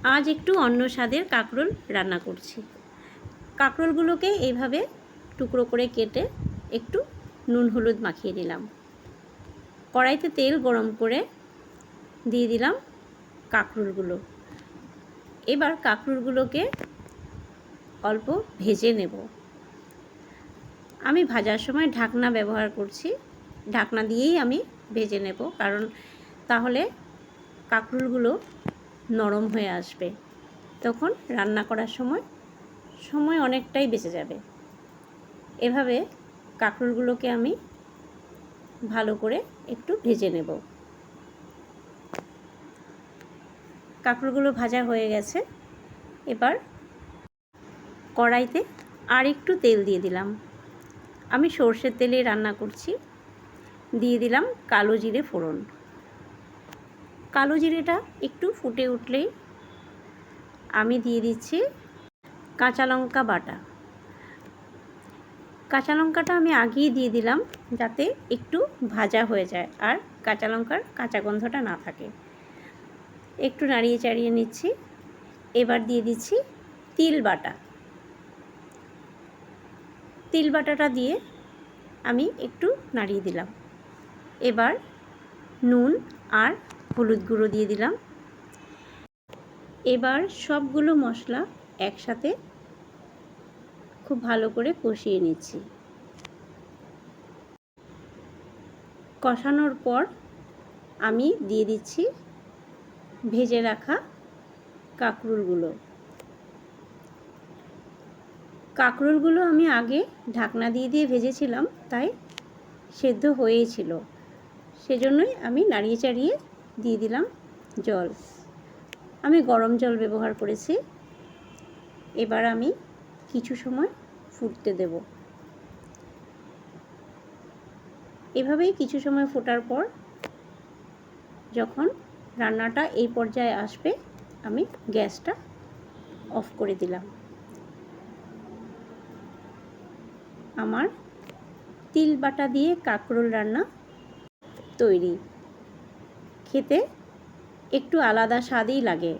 আজ একটু অন্য স্বাদের কাঁকরোল রান্না করছি। কাঁকরোলগুলোকে এইভাবে টুকরো করে কেটে একটু নুন হলুদ মাখিয়ে নিলাম। কড়াইতে তেল গরম করে দিয়ে দিলাম কাঁকরোলগুলো। এবার কাঁকরোলগুলোকে অল্প ভেজে নেব। আমি ভাজার সময় ঢাকনা ব্যবহার করছি। ঢাকনা দিয়েই আমি ভেজে নেব, কারণ তাহলে কাঁকরোলগুলো নরম হয়ে আসবে। তখন রান্না করার সময় অনেকটাই বেঁচে যাবে। এভাবে কাঁকরোলগুলোকে আমি ভালো করে একটু ভেজে নেব। কাঁকরোলগুলো ভাজা হয়ে গেছে। এবার কড়াইতে আর একটু তেল দিয়ে দিলাম। আমি সর্ষের তেলে রান্না করছি। দিয়ে দিলাম কালো জিরে ফোড়ন। কালো জিরেটা একটু ফুটে উঠলেই আমি দিয়ে দিচ্ছি কাঁচা লঙ্কা বাটা। কাঁচা লঙ্কাটা আমি আগেই দিয়ে দিলাম, যাতে একটু ভাজা হয়ে যায় আর কাঁচা লঙ্কার কাঁচা গন্ধটা না থাকে। একটু নাড়িয়ে চাড়িয়ে নিচ্ছি। এবার দিয়ে দিচ্ছি তিল বাটা। তিল বাটাটা দিয়ে আমি একটু নাড়িয়ে দিলাম। এবার নুন আর হলুদ গুঁড়ো দিয়ে দিলাম। এবার সবগুলো মশলা একসাথে খুব ভালো করে কষিয়ে নিচ্ছি। কষানোর পর আমি দিয়ে দিচ্ছি ভেজে রাখা কাঁকরোলগুলো। কাঁকরোলগুলো আমি আগে ঢাকনা দিয়ে ভেজেছিলাম, তাই সেদ্ধ হয়েই ছিল। সেজন্যই আমি নাড়িয়ে চাড়িয়ে দিয়ে দিলাম জল। আমি গরম জল ব্যবহার করেছি। এবার আমি কিছু সময় ফুটতে দেব। এভাবেই কিছু সময় ফোটার পর যখন রান্নাটা এই পর্যায়ে আসবে, আমি গ্যাসটা অফ করে দিলাম। আমার তিল বাটা দিয়ে কাঁকরোল রান্না তৈরি। খেতে একটু আলাদা স্বাদই লাগে।